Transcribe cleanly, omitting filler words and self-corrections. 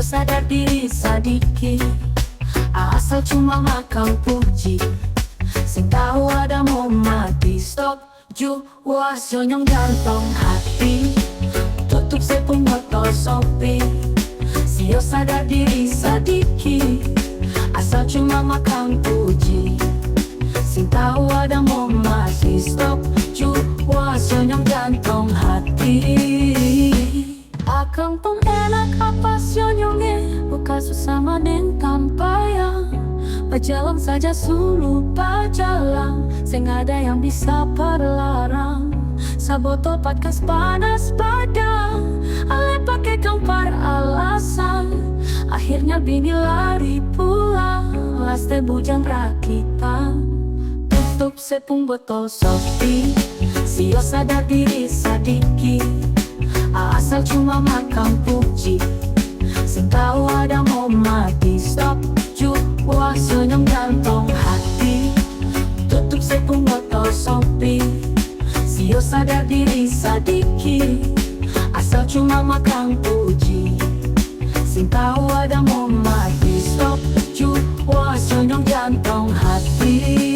Sio sadar diri sedikit, asal cuma makan puji. Sing tahu ada mau mati, stop jua sonyong gantong hati. Tutup sepung botol sopi. Sio sadar diri sedikit, asal cuma makan puji. Sing tahu ada mau mati, stop jua sonyong gantong hati. Akang pun enak apa sonyongnya, bukan sesama dan kampaya. Berjalan saja sulu berjalan, sing ada yang bisa perlarang. Sabotol patkas panas pada, ale pakai kampar alasan. Akhirnya bini lari pulang, laste bujang rakitan. Tutup sepung botol sopi, sio sadar diri sedikit, asal cuma makan puji. Sing tahu ada mau mati, stop jua senyum gantong hati. Tutup sepung botol sopi, sio sadar diri sedikit, asal cuma makan puji. Sing tahu ada mau mati, stop jua senyum gantong hati.